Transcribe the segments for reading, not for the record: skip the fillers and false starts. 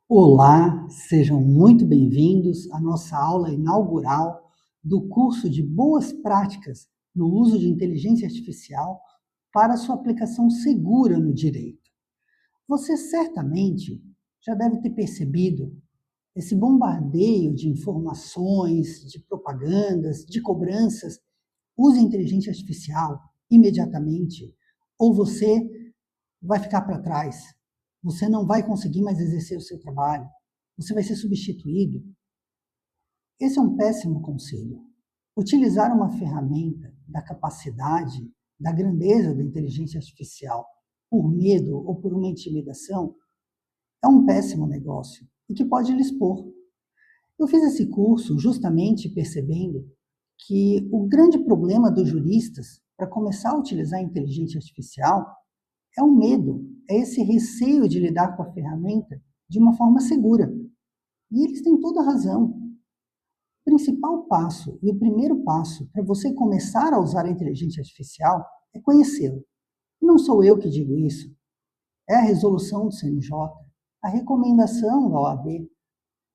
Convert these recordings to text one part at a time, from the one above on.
Olá, sejam muito bem-vindos à nossa aula inaugural do curso de Boas Práticas no uso de inteligência artificial para sua aplicação segura no direito. Você certamente já deve ter percebido esse bombardeio de informações, de propagandas, de cobranças. Use a inteligência artificial imediatamente, ou você vai ficar para trás. Você não vai conseguir mais exercer o seu trabalho. Você vai ser substituído. Esse é um péssimo conselho. Utilizar uma ferramenta da capacidade, da grandeza da inteligência artificial por medo ou por uma intimidação é um péssimo negócio e que pode lhe expor. Eu fiz esse curso justamente percebendo que o grande problema dos juristas para começar a utilizar a inteligência artificial é o medo, é esse receio de lidar com a ferramenta de uma forma segura. E eles têm toda a razão. O principal passo e o primeiro passo para você começar a usar a inteligência artificial é conhecê-la. Não sou eu que digo isso, é a resolução do CNJ, a recomendação da OAB,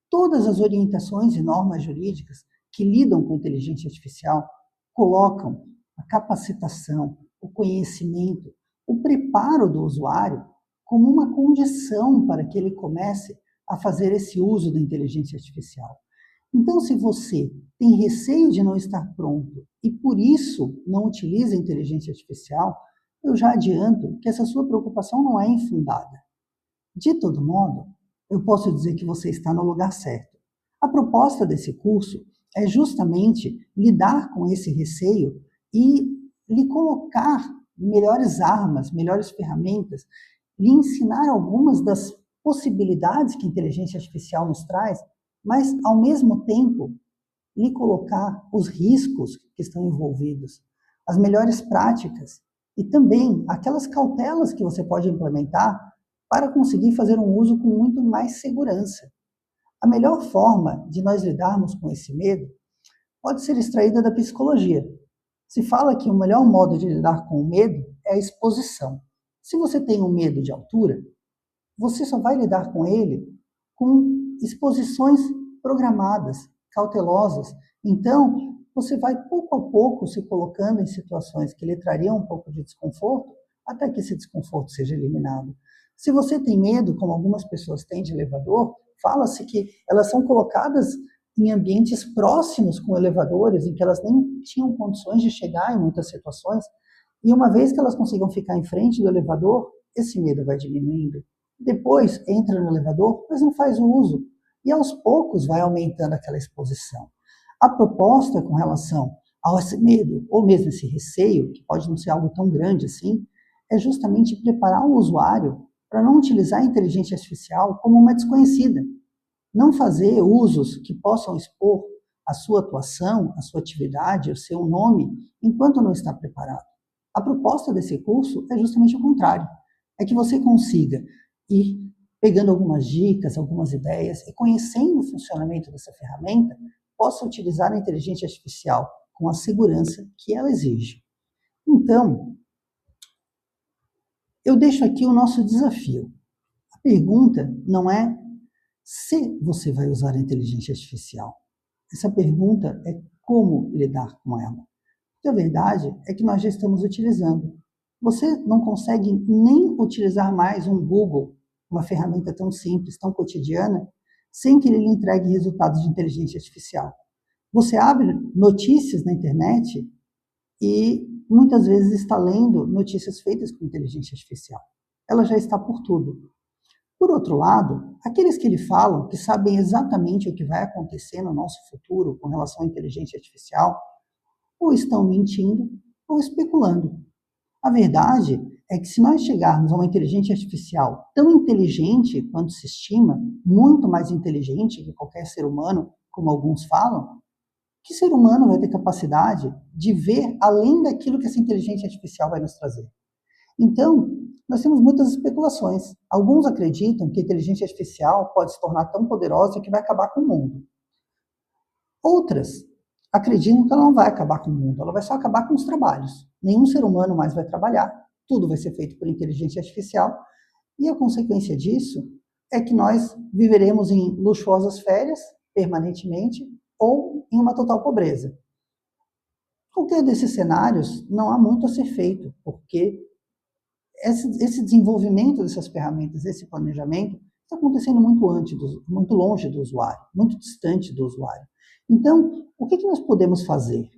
todas as orientações e normas jurídicas que lidam com inteligência artificial colocam a capacitação, o conhecimento, o preparo do usuário como uma condição para que ele comece a fazer esse uso da inteligência artificial. Então, se você tem receio de não estar pronto e por isso não utiliza a inteligência artificial, eu já adianto que essa sua preocupação não é infundada. De todo modo, eu posso dizer que você está no lugar certo. A proposta desse curso é justamente lidar com esse receio e lhe colocar melhores armas, melhores ferramentas, lhe ensinar algumas das possibilidades que a inteligência artificial nos traz, mas, ao mesmo tempo, lhe colocar os riscos que estão envolvidos, as melhores práticas e também aquelas cautelas que você pode implementar para conseguir fazer um uso com muito mais segurança. A melhor forma de nós lidarmos com esse medo pode ser extraída da psicologia. Se fala que o melhor modo de lidar com o medo é a exposição. Se você tem um medo de altura, você só vai lidar com ele com exposições programadas, cautelosas. Então, você vai pouco a pouco se colocando em situações que lhe trariam um pouco de desconforto, até que esse desconforto seja eliminado. Se você tem medo, como algumas pessoas têm de elevador, fala-se que elas são colocadas em ambientes próximos com elevadores, em que elas nem tinham condições de chegar em muitas situações, e uma vez que elas consigam ficar em frente do elevador, esse medo vai diminuindo. Depois entra no elevador, mas não faz o uso, e aos poucos vai aumentando aquela exposição. A proposta com relação a esse medo, ou mesmo esse receio, que pode não ser algo tão grande assim, é justamente preparar o usuário para não utilizar a inteligência artificial como uma desconhecida. Não fazer usos que possam expor a sua atuação, a sua atividade, o seu nome, enquanto não está preparado. A proposta desse curso é justamente o contrário. É que você consiga ir pegando algumas dicas, algumas ideias e conhecendo o funcionamento dessa ferramenta, possa utilizar a inteligência artificial com a segurança que ela exige. Então, eu deixo aqui o nosso desafio. A pergunta não é se você vai usar a inteligência artificial. Essa pergunta é como lidar com ela. E a verdade é que nós já estamos utilizando. Você não consegue nem utilizar mais um Google, uma ferramenta tão simples, tão cotidiana, sem que ele lhe entregue resultados de inteligência artificial. Você abre notícias na internet e muitas vezes está lendo notícias feitas com inteligência artificial. Ela já está por tudo. Por outro lado, aqueles que lhe falam que sabem exatamente o que vai acontecer no nosso futuro com relação à inteligência artificial, ou estão mentindo ou especulando. A verdade é que se nós chegarmos a uma inteligência artificial tão inteligente quanto se estima, muito mais inteligente que qualquer ser humano, como alguns falam, que ser humano vai ter capacidade de ver além daquilo que essa inteligência artificial vai nos trazer? Então, nós temos muitas especulações. Alguns acreditam que a inteligência artificial pode se tornar tão poderosa que vai acabar com o mundo. Outras acreditam que ela não vai acabar com o mundo, ela vai só acabar com os trabalhos. Nenhum ser humano mais vai trabalhar, tudo vai ser feito por inteligência artificial, e a consequência disso é que nós viveremos em luxuosas férias, permanentemente, ou em uma total pobreza. Qualquer desses cenários não há muito a ser feito, porque esse desenvolvimento dessas ferramentas, esse planejamento, está acontecendo muito longe do usuário, muito distante do usuário. Então, o que nós podemos fazer?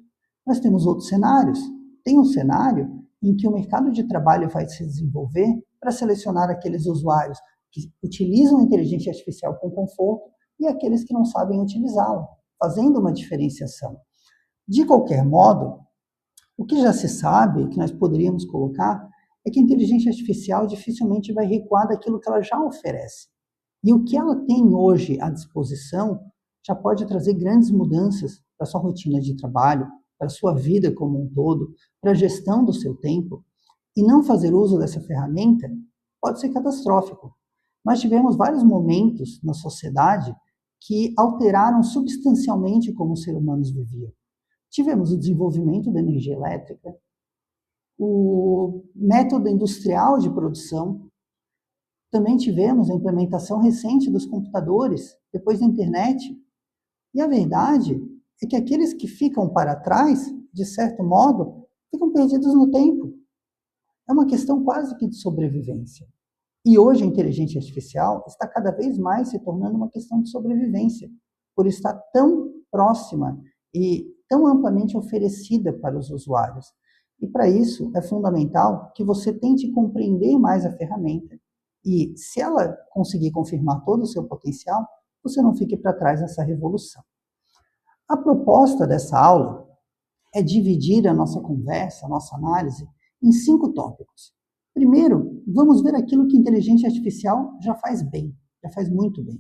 Nós temos outros cenários. Tem um cenário em que o mercado de trabalho vai se desenvolver para selecionar aqueles usuários que utilizam a inteligência artificial com conforto e aqueles que não sabem utilizá-la, fazendo uma diferenciação. De qualquer modo, o que já se sabe, que nós poderíamos colocar, é que a inteligência artificial dificilmente vai recuar daquilo que ela já oferece. E o que ela tem hoje à disposição já pode trazer grandes mudanças para a sua rotina de trabalho, para a sua vida como um todo, para a gestão do seu tempo. E não fazer uso dessa ferramenta pode ser catastrófico. Nós tivemos vários momentos na sociedade que alteraram substancialmente como os seres humanos viviam. Tivemos o desenvolvimento da energia elétrica, o método industrial de produção, também tivemos a implementação recente dos computadores, depois da internet. E a verdade é que aqueles que ficam para trás, de certo modo, ficam perdidos no tempo. É uma questão quase que de sobrevivência. E hoje a inteligência artificial está cada vez mais se tornando uma questão de sobrevivência, por estar tão próxima e tão amplamente oferecida para os usuários. E para isso é fundamental que você tente compreender mais a ferramenta e, se ela conseguir confirmar todo o seu potencial, você não fique para trás nessa revolução. A proposta dessa aula é dividir a nossa conversa, a nossa análise, em 5 tópicos. Primeiro, vamos ver aquilo que a inteligência artificial já faz bem, já faz muito bem.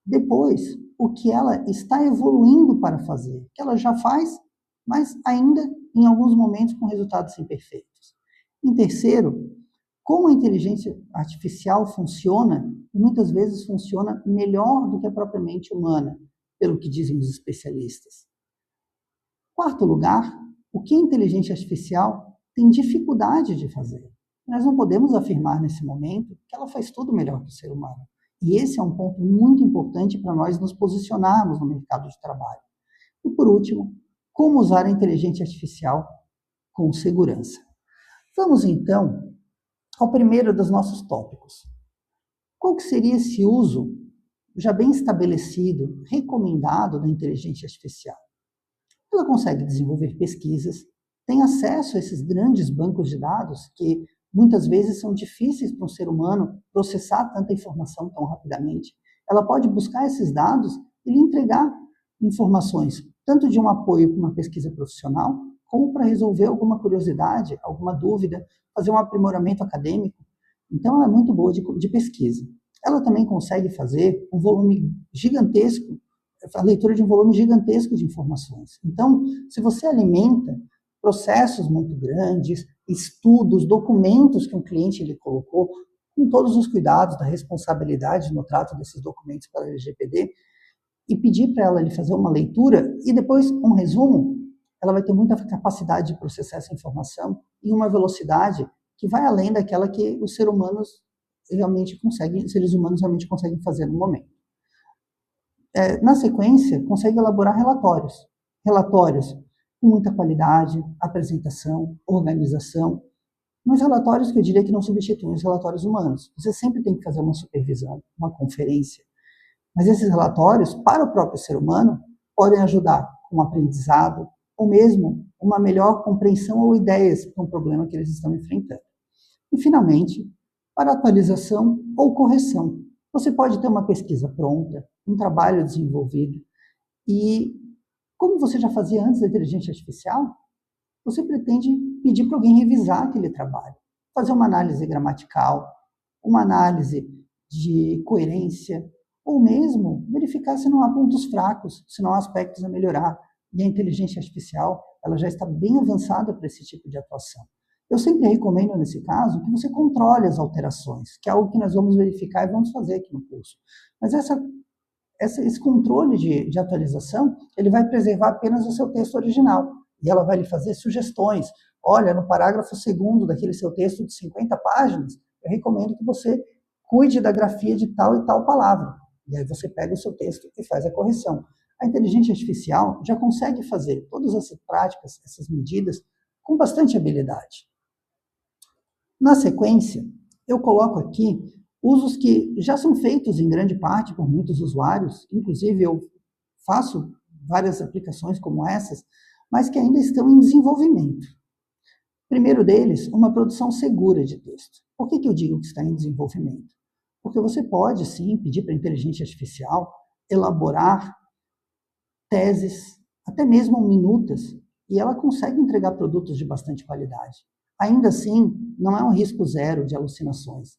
Depois, o que ela está evoluindo para fazer, que ela já faz, mas ainda em alguns momentos com resultados imperfeitos. Em terceiro, como a inteligência artificial funciona, e muitas vezes funciona melhor do que a própria mente humana, pelo que dizem os especialistas. Quarto lugar, o que a inteligência artificial tem dificuldade de fazer. Nós não podemos afirmar nesse momento que ela faz tudo melhor que o ser humano. E esse é um ponto muito importante para nós nos posicionarmos no mercado de trabalho. E por último, como usar a inteligência artificial com segurança. Vamos então ao primeiro dos nossos tópicos. Qual que seria esse uso já bem estabelecido, recomendado da inteligência artificial? Ela consegue desenvolver pesquisas, tem acesso a esses grandes bancos de dados que muitas vezes são difíceis para um ser humano processar tanta informação tão rapidamente. Ela pode buscar esses dados e lhe entregar informações, tanto de um apoio para uma pesquisa profissional, como para resolver alguma curiosidade, alguma dúvida, fazer um aprimoramento acadêmico. Então, ela é muito boa de pesquisa. Ela também consegue fazer um volume gigantesco, a leitura de um volume gigantesco de informações. Então, se você alimenta processos muito grandes, estudos, documentos que um cliente lhe colocou, com todos os cuidados da responsabilidade no trato desses documentos pela LGPD, e pedir para ela fazer uma leitura e depois um resumo, ela vai ter muita capacidade de processar essa informação em uma velocidade que vai além daquela que os seres humanos realmente conseguem fazer no momento. Na sequência, consegue elaborar relatórios com muita qualidade, apresentação, organização, mas relatórios que eu diria que não substituem os relatórios humanos. Você sempre tem que fazer uma supervisão, uma conferência, mas esses relatórios, para o próprio ser humano, podem ajudar com um aprendizado, ou mesmo uma melhor compreensão ou ideias para um problema que eles estão enfrentando. E, finalmente, para atualização ou correção. Você pode ter uma pesquisa pronta, um trabalho desenvolvido, e como você já fazia antes da inteligência artificial, você pretende pedir para alguém revisar aquele trabalho, fazer uma análise gramatical, uma análise de coerência, ou mesmo verificar se não há pontos fracos, se não há aspectos a melhorar. E a inteligência artificial, ela já está bem avançada para esse tipo de atuação. Eu sempre recomendo, nesse caso, que você controle as alterações, que é algo que nós vamos verificar e vamos fazer aqui no curso. Mas esse controle de atualização, ele vai preservar apenas o seu texto original. E ela vai lhe fazer sugestões. Olha, no parágrafo 2º daquele seu texto de 50 páginas, eu recomendo que você cuide da grafia de tal e tal palavra. E aí você pega o seu texto e faz a correção. A inteligência artificial já consegue fazer todas essas práticas, essas medidas, com bastante habilidade. Na sequência, eu coloco aqui usos que já são feitos em grande parte por muitos usuários, inclusive eu faço várias aplicações como essas, mas que ainda estão em desenvolvimento. Primeiro deles, uma produção segura de texto. Por que eu digo que está em desenvolvimento? Porque você pode, sim, pedir para a inteligência artificial elaborar teses, até mesmo minutas, e ela consegue entregar produtos de bastante qualidade. Ainda assim, não é um risco zero de alucinações.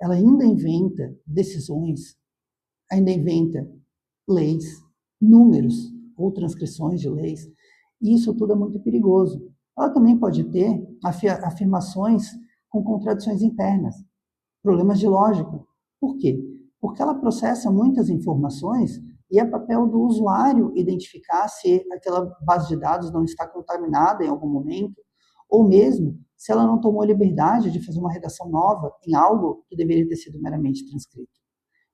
Ela ainda inventa decisões, ainda inventa leis, números ou transcrições de leis, e isso tudo é muito perigoso. Ela também pode ter afirmações com contradições internas, problemas de lógica. Por quê? Porque ela processa muitas informações e é papel do usuário identificar se aquela base de dados não está contaminada em algum momento, ou mesmo se ela não tomou a liberdade de fazer uma redação nova em algo que deveria ter sido meramente transcrito.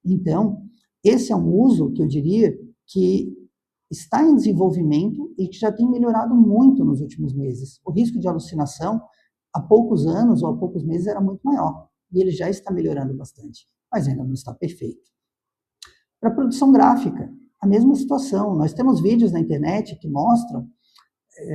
Então, esse é um uso que eu diria que está em desenvolvimento e que já tem melhorado muito nos últimos meses. O risco de alucinação, há poucos anos ou há poucos meses, era muito maior. E ele já está melhorando bastante, mas ainda não está perfeito. Para a produção gráfica, a mesma situação. Nós temos vídeos na internet que mostram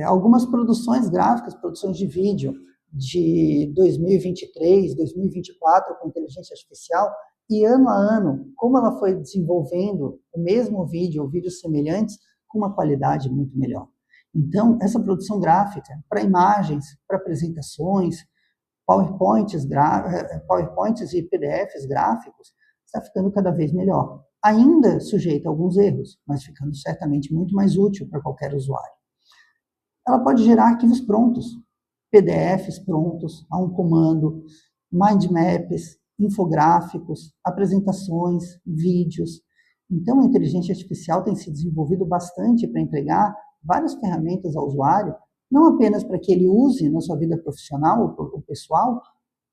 algumas produções gráficas, produções de vídeo de 2023, 2024 com inteligência artificial, e ano a ano, como ela foi desenvolvendo o mesmo vídeo ou vídeos semelhantes com uma qualidade muito melhor. Então, essa produção gráfica para imagens, para apresentações, PowerPoints e PDFs gráficos, está ficando cada vez melhor. Ainda sujeita a alguns erros, mas ficando certamente muito mais útil para qualquer usuário. Ela pode gerar arquivos prontos, PDFs prontos, a um comando, mind maps, infográficos, apresentações, vídeos. Então, a inteligência artificial tem se desenvolvido bastante para entregar várias ferramentas ao usuário, não apenas para que ele use na sua vida profissional ou pessoal,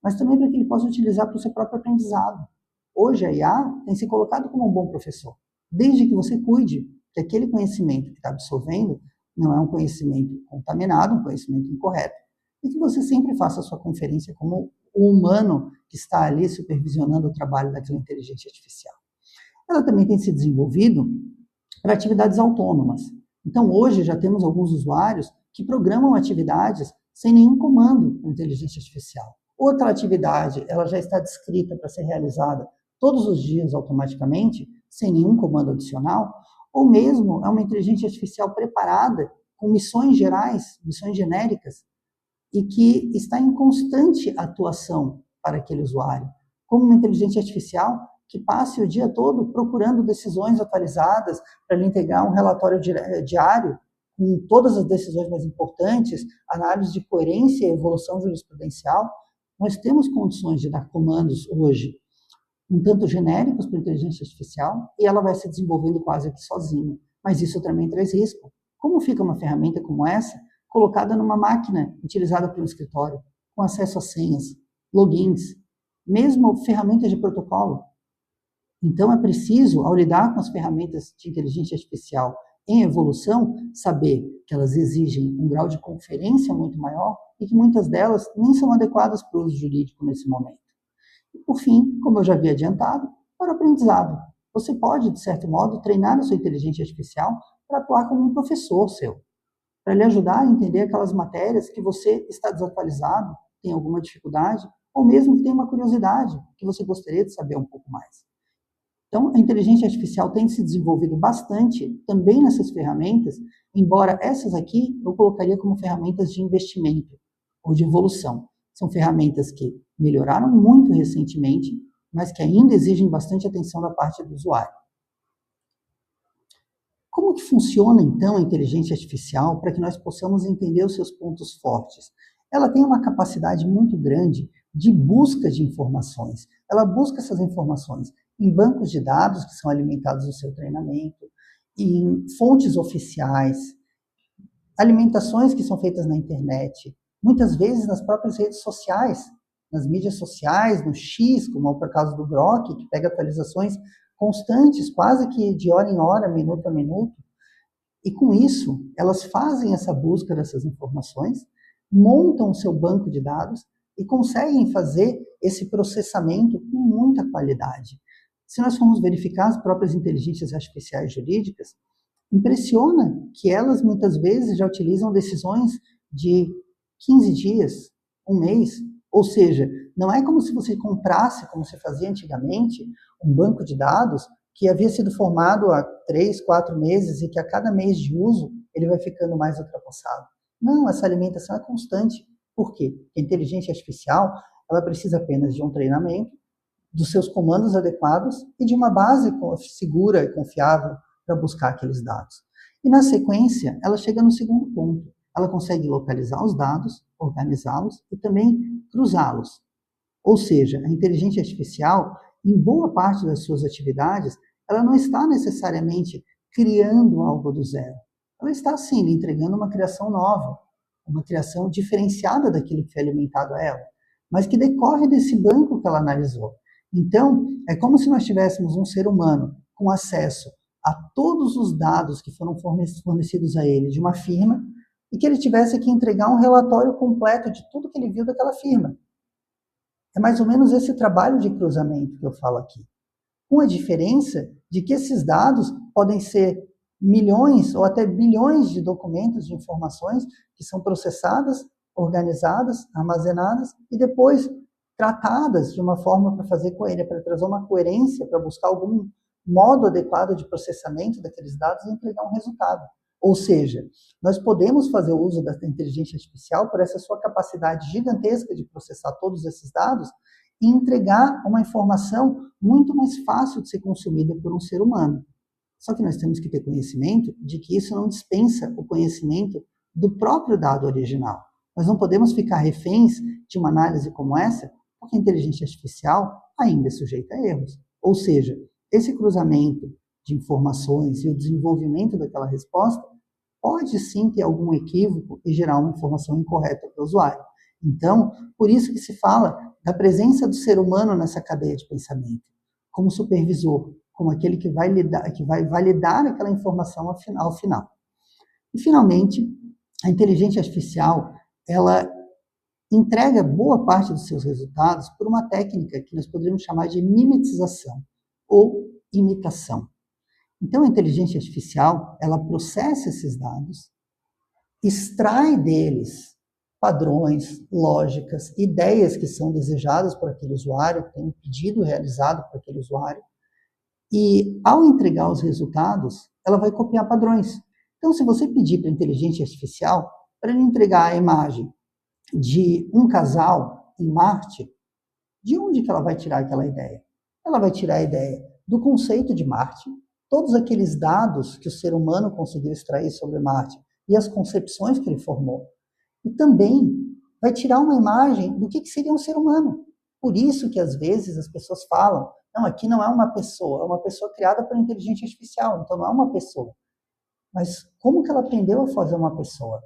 mas também para que ele possa utilizar para o seu próprio aprendizado. Hoje, a IA tem se colocado como um bom professor, desde que você cuide que aquele conhecimento que está absorvendo não é um conhecimento contaminado, um conhecimento incorreto, e que você sempre faça a sua conferência como o humano que está ali supervisionando o trabalho daquela inteligência artificial. Ela também tem se desenvolvido para atividades autônomas. Então, hoje já temos alguns usuários que programam atividades sem nenhum comando com inteligência artificial. Outra atividade, ela já está descrita para ser realizada todos os dias automaticamente, sem nenhum comando adicional, ou mesmo é uma inteligência artificial preparada com missões gerais, missões genéricas, e que está em constante atuação para aquele usuário, como uma inteligência artificial que passe o dia todo procurando decisões atualizadas para lhe integrar um relatório diário com todas as decisões mais importantes, análise de coerência e evolução jurisprudencial. Nós temos condições de dar comandos hoje um tanto genéricos para a inteligência artificial e ela vai se desenvolvendo quase que sozinha. Mas isso também traz risco. Como fica uma ferramenta como essa colocada numa máquina utilizada pelo escritório, com acesso a senhas, logins, mesmo ferramentas de protocolo? Então, é preciso, ao lidar com as ferramentas de inteligência artificial em evolução, saber que elas exigem um grau de conferência muito maior e que muitas delas nem são adequadas para o uso jurídico nesse momento. E, por fim, como eu já havia adiantado, para o aprendizado. Você pode, de certo modo, treinar a sua inteligência artificial para atuar como um professor seu, para lhe ajudar a entender aquelas matérias que você está desatualizado, tem alguma dificuldade, ou mesmo que tem uma curiosidade, que você gostaria de saber um pouco mais. Então, a inteligência artificial tem se desenvolvido bastante também nessas ferramentas, embora essas aqui eu colocaria como ferramentas de investimento ou de evolução. São ferramentas que melhoraram muito recentemente, mas que ainda exigem bastante atenção da parte do usuário. Como que funciona, então, a inteligência artificial para que nós possamos entender os seus pontos fortes? Ela tem uma capacidade muito grande de busca de informações. Ela busca essas informações em bancos de dados que são alimentados no seu treinamento, em fontes oficiais, alimentações que são feitas na internet, muitas vezes nas próprias redes sociais. nas mídias sociais, no X, como é o caso do Grok, que pega atualizações constantes, quase que de hora em hora, minuto a minuto. E com isso, elas fazem essa busca dessas informações, montam o seu banco de dados e conseguem fazer esse processamento com muita qualidade. Se nós formos verificar as próprias inteligências artificiais jurídicas, impressiona que elas muitas vezes já utilizam decisões de 15 dias, um mês, ou seja, não é como se você comprasse, como se fazia antigamente, um banco de dados que havia sido formado há 3, 4 meses e que a cada mês de uso ele vai ficando mais ultrapassado. Não, essa alimentação é constante. Por quê? Porque a inteligência artificial ela precisa apenas de um treinamento, dos seus comandos adequados e de uma base segura e confiável para buscar aqueles dados. E na sequência, ela chega no segundo ponto. Ela consegue localizar os dados, organizá-los e também cruzá-los. Ou seja, a inteligência artificial, em boa parte das suas atividades, ela não está necessariamente criando algo do zero. Ela está, sim, entregando uma criação nova, uma criação diferenciada daquilo que foi alimentado a ela, mas que decorre desse banco que ela analisou. Então, é como se nós tivéssemos um ser humano com acesso a todos os dados que foram fornecidos a ele de uma firma e que ele tivesse que entregar um relatório completo de tudo que ele viu daquela firma. É mais ou menos esse trabalho de cruzamento que eu falo aqui. Com a diferença de que esses dados podem ser milhões ou até bilhões de documentos, de informações que são processadas, organizadas, armazenadas e depois tratadas de uma forma para fazer coerência, para trazer uma coerência, para buscar algum modo adequado de processamento daqueles dados e entregar um resultado. Ou seja, nós podemos fazer o uso da inteligência artificial por essa sua capacidade gigantesca de processar todos esses dados e entregar uma informação muito mais fácil de ser consumida por um ser humano. Só que nós temos que ter conhecimento de que isso não dispensa o conhecimento do próprio dado original. Nós não podemos ficar reféns de uma análise como essa, porque a inteligência artificial ainda é sujeita a erros. Ou seja, esse cruzamento de informações e o desenvolvimento daquela resposta pode sim ter algum equívoco e gerar uma informação incorreta para o usuário. Então, por isso que se fala da presença do ser humano nessa cadeia de pensamento, como supervisor, como aquele que vai validar aquela informação ao final. E, finalmente, a inteligência artificial, ela entrega boa parte dos seus resultados por uma técnica que nós poderíamos chamar de mimetização ou imitação. Então, a inteligência artificial, ela processa esses dados, extrai deles padrões, lógicas, ideias que são desejadas por aquele usuário, tem um pedido realizado por aquele usuário, e ao entregar os resultados, ela vai copiar padrões. Então, se você pedir para a inteligência artificial para ele entregar a imagem de um casal em Marte, de onde que ela vai tirar aquela ideia? Ela vai tirar a ideia do conceito de Marte, todos aqueles dados que o ser humano conseguiu extrair sobre Marte e as concepções que ele formou. E também vai tirar uma imagem do que seria um ser humano. Por isso que às vezes as pessoas falam, não, aqui não é uma pessoa criada por inteligência artificial, então não é uma pessoa. Mas como que ela aprendeu a fazer uma pessoa?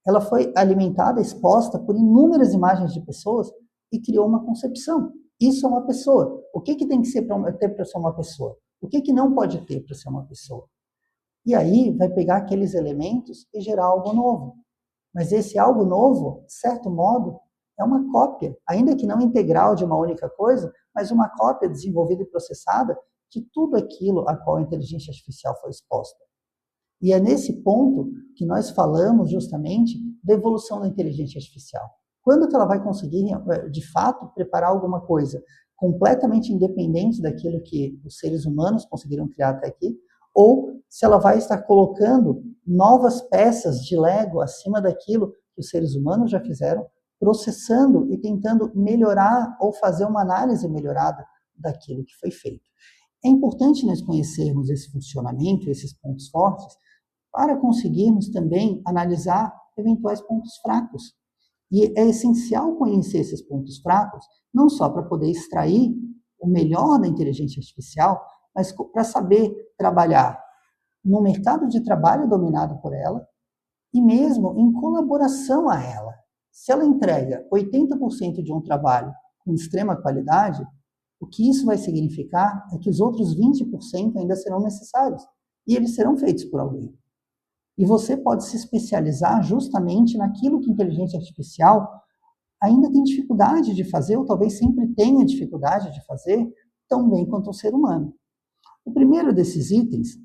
Ela foi alimentada, exposta por inúmeras imagens de pessoas e criou uma concepção. Isso é uma pessoa. O que tem que ter para ser uma pessoa? O que não pode ter para ser uma pessoa? E aí vai pegar aqueles elementos e gerar algo novo. Mas esse algo novo, de certo modo, é uma cópia, ainda que não integral de uma única coisa, mas uma cópia desenvolvida e processada de tudo aquilo a qual a inteligência artificial foi exposta. E é nesse ponto que nós falamos justamente da evolução da inteligência artificial. Quando que ela vai conseguir, de fato, preparar alguma coisa completamente independente daquilo que os seres humanos conseguiram criar até aqui, ou se ela vai estar colocando novas peças de Lego acima daquilo que os seres humanos já fizeram, processando e tentando melhorar ou fazer uma análise melhorada daquilo que foi feito. É importante nós conhecermos esse funcionamento, esses pontos fortes, para conseguirmos também analisar eventuais pontos fracos. E é essencial conhecer esses pontos fracos, não só para poder extrair o melhor da inteligência artificial, mas para saber trabalhar no mercado de trabalho dominado por ela e mesmo em colaboração a ela, Se ela entrega 80% de um trabalho com extrema qualidade, o que isso vai significar é que os outros 20% ainda serão necessários. E eles serão feitos por alguém. E você pode se especializar justamente naquilo que a inteligência artificial ainda tem dificuldade de fazer, ou talvez sempre tenha dificuldade de fazer, tão bem quanto o ser humano. O primeiro desses itens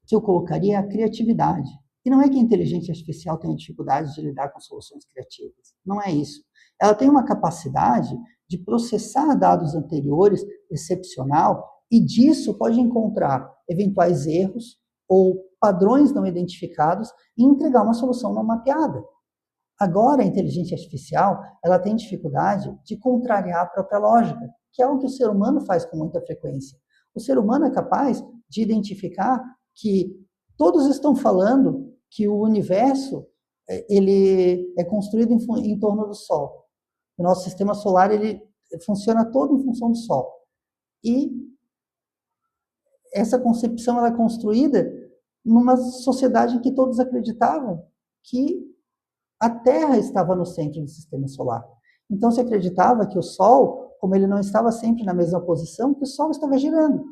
que eu colocaria é a criatividade. E não é que a inteligência artificial tenha dificuldade de lidar com soluções criativas. Não é isso. Ela tem uma capacidade de processar dados anteriores excepcional e disso pode encontrar eventuais erros ou padrões não identificados e entregar uma solução não mapeada. Agora, a inteligência artificial ela tem dificuldade de contrariar a própria lógica, que é algo que o ser humano faz com muita frequência. O ser humano é capaz de identificar que todos estão falando que o universo ele é construído em torno do Sol. O nosso sistema solar ele funciona todo em função do Sol. E essa concepção ela é construída numa sociedade em que todos acreditavam que a Terra estava no centro do sistema solar. Então se acreditava que o Sol, como ele não estava sempre na mesma posição, que o Sol estava girando.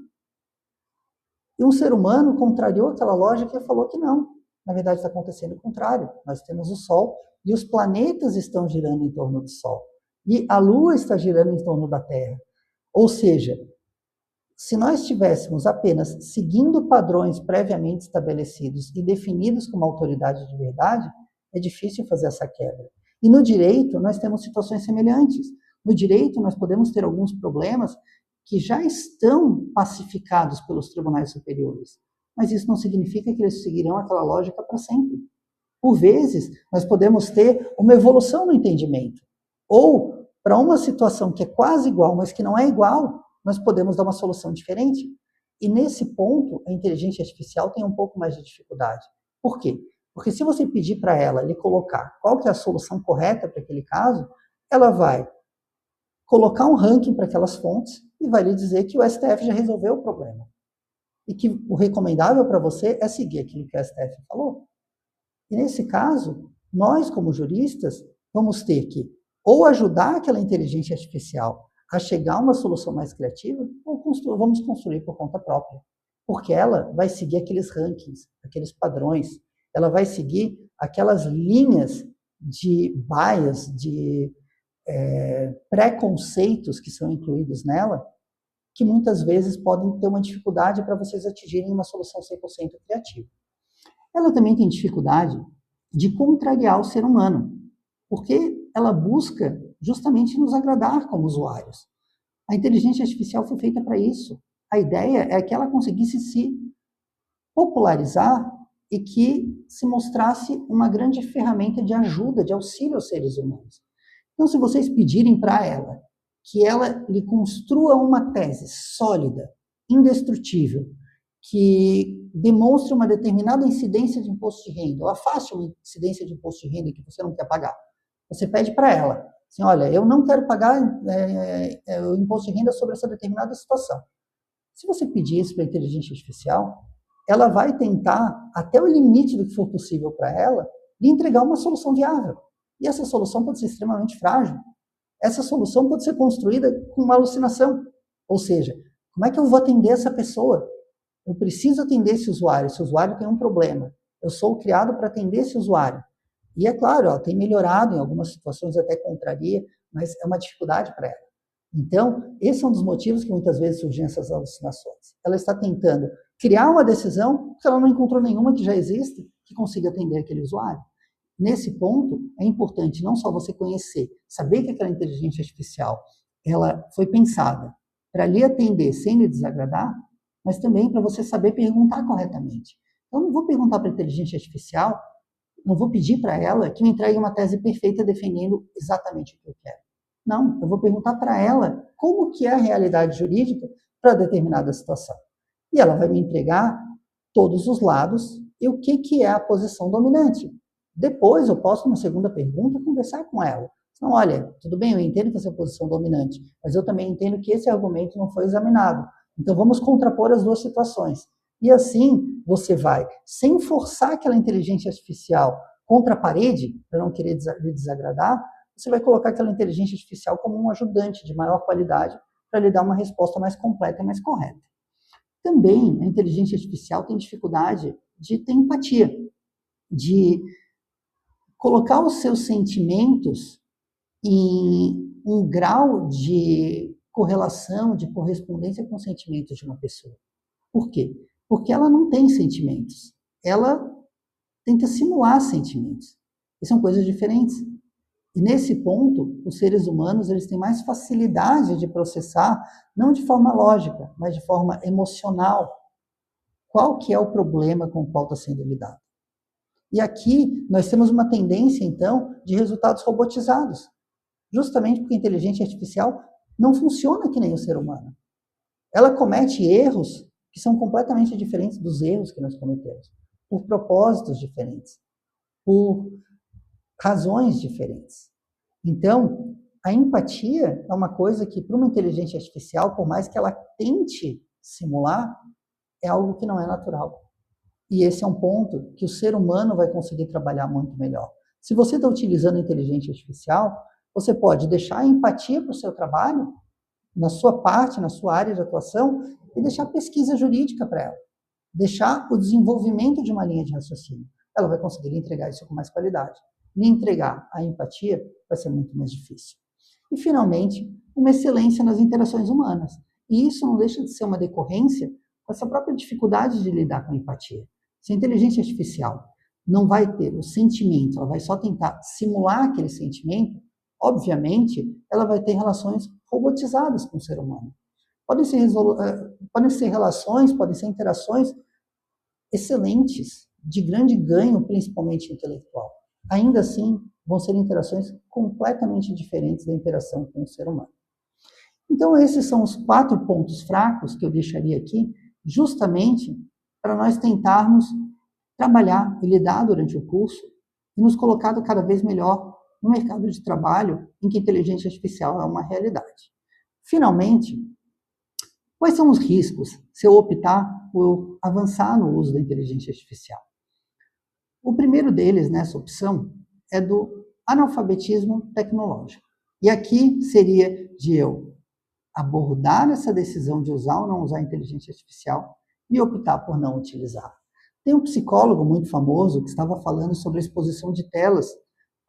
E um ser humano contrariou aquela lógica e falou que não. Na verdade está acontecendo o contrário. Nós temos o Sol e os planetas estão girando em torno do Sol. E a Lua está girando em torno da Terra. Ou seja, se nós estivéssemos apenas seguindo padrões previamente estabelecidos e definidos como autoridade de verdade, é difícil fazer essa quebra. E no direito, nós temos situações semelhantes. No direito, nós podemos ter alguns problemas que já estão pacificados pelos tribunais superiores. Mas isso não significa que eles seguirão aquela lógica para sempre. Por vezes, nós podemos ter uma evolução no entendimento. Ou, para uma situação que é quase igual, mas que não é igual, nós podemos dar uma solução diferente. E nesse ponto, a inteligência artificial tem um pouco mais de dificuldade. Por quê? Porque se você pedir para ela lhe colocar qual que é a solução correta para aquele caso, ela vai colocar um ranking para aquelas fontes e vai lhe dizer que o STF já resolveu o problema. E que o recomendável para você é seguir aquilo que o STF falou. E nesse caso, nós como juristas vamos ter que ou ajudar aquela inteligência artificial a chegar a uma solução mais criativa, ou vamos construir por conta própria. Porque ela vai seguir aqueles rankings, aqueles padrões, ela vai seguir aquelas linhas de bias, de preconceitos que são incluídos nela, que muitas vezes podem ter uma dificuldade para vocês atingirem uma solução 100% criativa. Ela também tem dificuldade de contrariar o ser humano, porque ela busca justamente nos agradar como usuários. A inteligência artificial foi feita para isso. A ideia é que ela conseguisse se popularizar e que se mostrasse uma grande ferramenta de ajuda, de auxílio aos seres humanos. Então, se vocês pedirem para ela que ela lhe construa uma tese sólida, indestrutível, que demonstre uma determinada incidência de imposto de renda, ou afaste uma incidência de imposto de renda que você não quer pagar, você pede para ela, assim, olha, eu não quero pagar o imposto de renda sobre essa determinada situação. Se você pedir isso para a inteligência artificial, ela vai tentar, até o limite do que for possível para ela, lhe entregar uma solução viável. E essa solução pode ser extremamente frágil. Essa solução pode ser construída com uma alucinação. Ou seja, como é que eu vou atender essa pessoa? Eu preciso atender esse usuário tem um problema. Eu sou criado para atender esse usuário. E é claro, ela tem melhorado em algumas situações, até contraria, mas é uma dificuldade para ela. Então, esse é um dos motivos que muitas vezes surgem essas alucinações. Ela está tentando criar uma decisão porque ela não encontrou nenhuma que já exista que consiga atender aquele usuário. Nesse ponto, é importante não só você conhecer, saber que aquela inteligência artificial ela foi pensada para lhe atender sem lhe desagradar, mas também para você saber perguntar corretamente. Eu não vou perguntar para a inteligência artificial, não vou pedir para ela que me entregue uma tese perfeita defendendo exatamente o que eu quero. Não, eu vou perguntar para ela como que é a realidade jurídica para determinada situação. E ela vai me entregar todos os lados e o que é a posição dominante. Depois eu posso, na segunda pergunta, conversar com ela. Então, olha, tudo bem, eu entendo que essa é a posição dominante, mas eu também entendo que esse argumento não foi examinado. Então, vamos contrapor as duas situações. E assim, você vai, sem forçar aquela inteligência artificial contra a parede, para não querer lhe desagradar, você vai colocar aquela inteligência artificial como um ajudante de maior qualidade para lhe dar uma resposta mais completa e mais correta. Também a inteligência artificial tem dificuldade de ter empatia, de colocar os seus sentimentos em um grau de correlação, de correspondência com os sentimentos de uma pessoa. Por quê? Porque ela não tem sentimentos. Ela tenta simular sentimentos. E são coisas diferentes. E nesse ponto, os seres humanos eles têm mais facilidade de processar, não de forma lógica, mas de forma emocional, qual que é o problema com o qual está sendo lidado. E aqui nós temos uma tendência, então, de resultados robotizados, justamente porque a inteligência artificial não funciona que nem o ser humano. Ela comete erros que são completamente diferentes dos erros que nós cometemos, por propósitos diferentes, por razões diferentes. Então, a empatia é uma coisa que, para uma inteligência artificial, por mais que ela tente simular, é algo que não é natural. E esse é um ponto que o ser humano vai conseguir trabalhar muito melhor. Se você está utilizando a inteligência artificial, você pode deixar a empatia para o seu trabalho, na sua parte, na sua área de atuação, e deixar a pesquisa jurídica para ela. Deixar o desenvolvimento de uma linha de raciocínio. Ela vai conseguir entregar isso com mais qualidade. Lhe entregar a empatia vai ser muito mais difícil. E, finalmente, uma excelência nas interações humanas. E isso não deixa de ser uma decorrência com essa própria dificuldade de lidar com a empatia. Se a inteligência artificial não vai ter o sentimento, ela vai só tentar simular aquele sentimento, obviamente, ela vai ter relações robotizadas com o ser humano. Podem ser relações, podem ser interações excelentes, de grande ganho, principalmente intelectual. Ainda assim, vão ser interações completamente diferentes da interação com o ser humano. Então, esses são os 4 pontos fracos que eu deixaria aqui, justamente para nós tentarmos trabalhar e lidar durante o curso e nos colocar cada vez melhor no mercado de trabalho em que a inteligência artificial é uma realidade. Finalmente, quais são os riscos se eu optar por avançar no uso da inteligência artificial? O primeiro deles, nessa opção, é do analfabetismo tecnológico. E aqui seria de eu abordar essa decisão de usar ou não usar a inteligência artificial e optar por não utilizar. Tem um psicólogo muito famoso que estava falando sobre a exposição de telas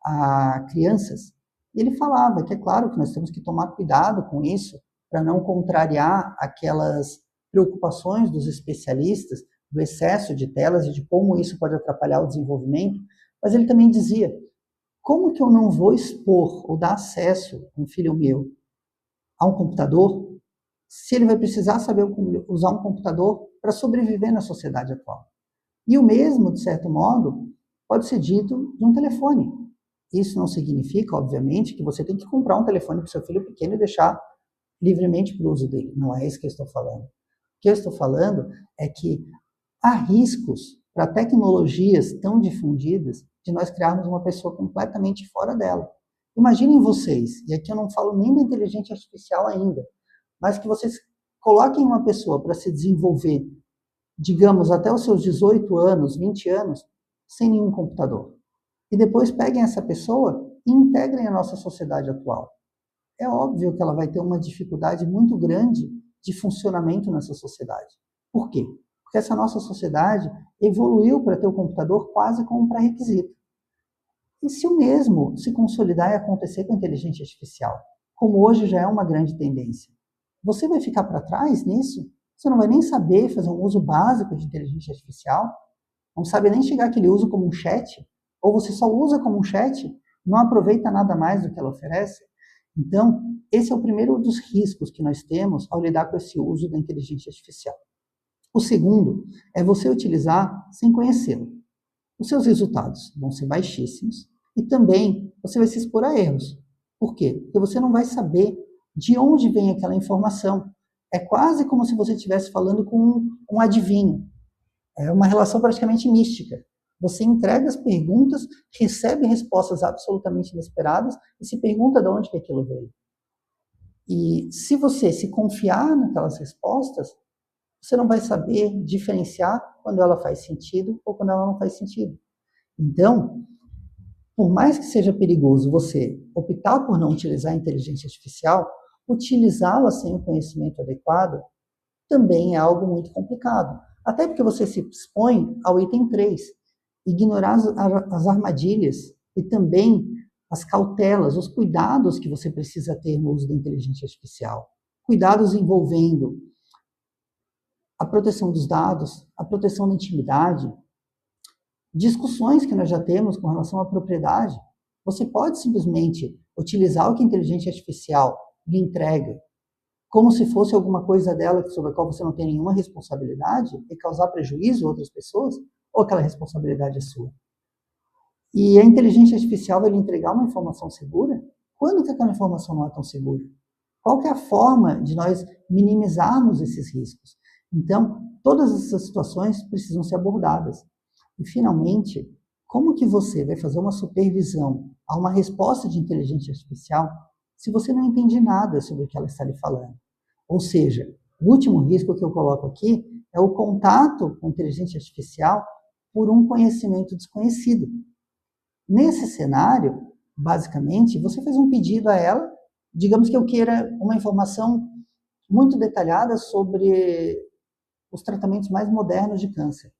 a crianças. E ele falava que é claro que nós temos que tomar cuidado com isso para não contrariar aquelas preocupações dos especialistas do excesso de telas e de como isso pode atrapalhar o desenvolvimento. Mas ele também dizia, como que eu não vou expor ou dar acesso a um filho meu a um computador se ele vai precisar saber usar um computador para sobreviver na sociedade atual? E o mesmo, de certo modo, pode ser dito de um telefone. Isso não significa, obviamente, que você tem que comprar um telefone para o seu filho pequeno e deixar livremente para o uso dele. Não é isso que eu estou falando. O que eu estou falando é que há riscos para tecnologias tão difundidas de nós criarmos uma pessoa completamente fora dela. Imaginem vocês, e aqui eu não falo nem da inteligência artificial ainda, mas que vocês coloquem uma pessoa para se desenvolver, digamos, até os seus 18 anos, 20 anos, sem nenhum computador. E depois peguem essa pessoa e integrem a nossa sociedade atual. É óbvio que ela vai ter uma dificuldade muito grande de funcionamento nessa sociedade. Por quê? Porque essa nossa sociedade evoluiu para ter o computador quase como um pré-requisito. E se o mesmo se consolidar e acontecer com a inteligência artificial, como hoje já é uma grande tendência, você vai ficar para trás nisso? Você não vai nem saber fazer um uso básico de inteligência artificial? Não sabe nem chegar aquele uso como um chat? Ou você só usa como um chat, não aproveita nada mais do que ela oferece? Então, esse é o primeiro dos riscos que nós temos ao lidar com esse uso da inteligência artificial. O segundo é você utilizar sem conhecê-lo. Os seus resultados vão ser baixíssimos e também você vai se expor a erros. Por quê? Porque você não vai saber de onde vem aquela informação. É quase como se você estivesse falando com um adivinho. É uma relação praticamente mística. Você entrega as perguntas, recebe respostas absolutamente inesperadas e se pergunta de onde que aquilo veio. E se você se confiar naquelas respostas, você não vai saber diferenciar quando ela faz sentido ou quando ela não faz sentido. Então, por mais que seja perigoso você optar por não utilizar a inteligência artificial, utilizá-la sem o conhecimento adequado também é algo muito complicado. Até porque você se expõe ao item 3, ignorar as armadilhas e também as cautelas, os cuidados que você precisa ter no uso da inteligência artificial. Cuidados envolvendo a proteção dos dados, a proteção da intimidade, discussões que nós já temos com relação à propriedade. Você pode simplesmente utilizar o que a inteligência artificial lhe entrega como se fosse alguma coisa dela sobre a qual você não tem nenhuma responsabilidade e causar prejuízo a outras pessoas, ou aquela responsabilidade é sua? E a inteligência artificial vai lhe entregar uma informação segura? Quando que aquela informação não é tão segura? Qual que é a forma de nós minimizarmos esses riscos? Então, todas essas situações precisam ser abordadas. E, finalmente, como que você vai fazer uma supervisão a uma resposta de inteligência artificial se você não entende nada sobre o que ela está lhe falando? Ou seja, o último risco que eu coloco aqui é o contato com a inteligência artificial por um conhecimento desconhecido. Nesse cenário, basicamente, você fez um pedido a ela, digamos que eu queira uma informação muito detalhada sobre os tratamentos mais modernos de câncer.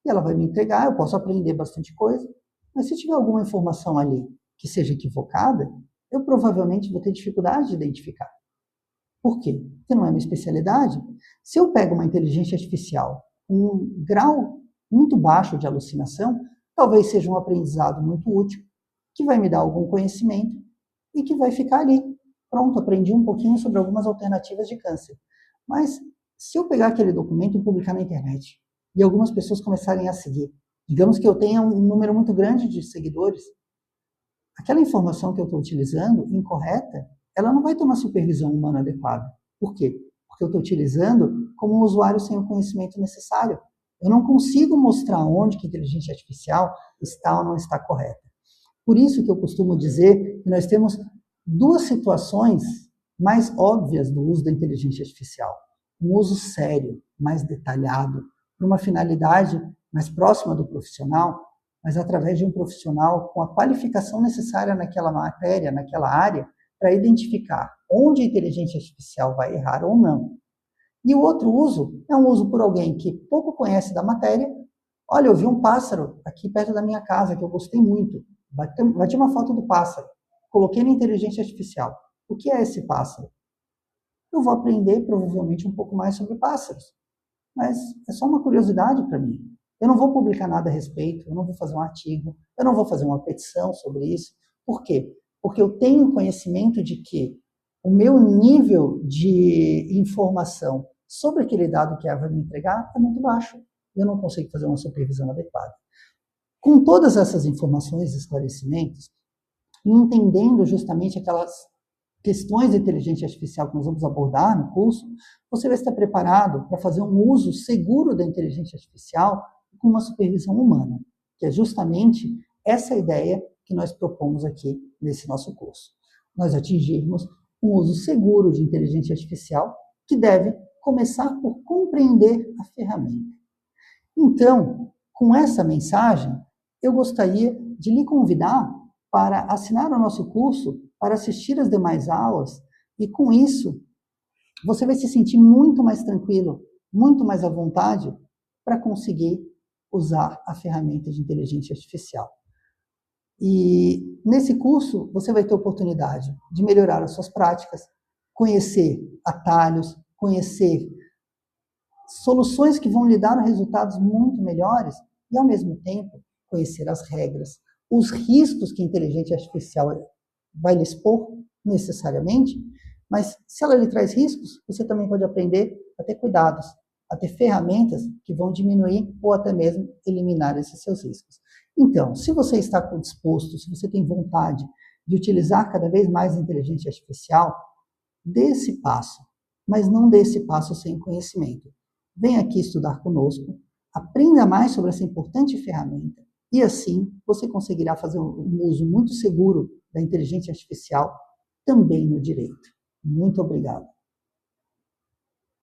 E ela vai me entregar, eu posso aprender bastante coisa, mas se tiver alguma informação ali que seja equivocada, eu provavelmente vou ter dificuldade de identificar. Por quê? Porque não é minha especialidade. Se eu pego uma inteligência artificial com um grau muito baixo de alucinação, talvez seja um aprendizado muito útil, que vai me dar algum conhecimento e que vai ficar ali. Pronto, aprendi um pouquinho sobre algumas alternativas de câncer. Mas se eu pegar aquele documento e publicar na internet e algumas pessoas começarem a seguir, digamos que eu tenha um número muito grande de seguidores, aquela informação que eu estou utilizando, incorreta, ela não vai ter uma supervisão humana adequada. Por quê? Porque eu estou utilizando como um usuário sem o conhecimento necessário. Eu não consigo mostrar onde que a inteligência artificial está ou não está correta. Por isso que eu costumo dizer que nós temos duas situações mais óbvias do uso da inteligência artificial. Um uso sério, mais detalhado, para uma finalidade mais próxima do profissional, mas através de um profissional com a qualificação necessária naquela matéria, naquela área, para identificar onde a inteligência artificial vai errar ou não. E o outro uso é um uso por alguém que pouco conhece da matéria. Olha, eu vi um pássaro aqui perto da minha casa que eu gostei muito. Bati uma foto do pássaro. Coloquei na inteligência artificial. O que é esse pássaro? Eu vou aprender provavelmente um pouco mais sobre pássaros. Mas é só uma curiosidade para mim. Eu não vou publicar nada a respeito, eu não vou fazer um artigo, eu não vou fazer uma petição sobre isso. Por quê? Porque eu tenho conhecimento de que o meu nível de informação sobre aquele dado que ela vai me entregar é muito baixo. Eu não consigo fazer uma supervisão adequada. Com todas essas informações e esclarecimentos, entendendo justamente aquelas questões de inteligência artificial que nós vamos abordar no curso, você vai estar preparado para fazer um uso seguro da inteligência artificial com uma supervisão humana, que é justamente essa ideia que nós propomos aqui nesse nosso curso. Nós atingirmos um uso seguro de inteligência artificial que deve começar por compreender a ferramenta. Então, com essa mensagem, eu gostaria de lhe convidar para assinar o nosso curso, para assistir às demais aulas, e com isso, você vai se sentir muito mais tranquilo, muito mais à vontade para conseguir usar a ferramenta de inteligência artificial. E nesse curso, você vai ter oportunidade de melhorar as suas práticas, conhecer atalhos, conhecer soluções que vão lhe dar resultados muito melhores e, ao mesmo tempo, conhecer as regras, os riscos que a inteligência artificial vai lhe expor necessariamente, mas se ela lhe traz riscos, você também pode aprender a ter cuidados, a ter ferramentas que vão diminuir ou até mesmo eliminar esses seus riscos. Então, se você está disposto, se você tem vontade de utilizar cada vez mais a inteligência artificial, dê esse passo, mas não dê esse passo sem conhecimento. Venha aqui estudar conosco, aprenda mais sobre essa importante ferramenta e assim você conseguirá fazer um uso muito seguro da inteligência artificial também no direito. Muito obrigado.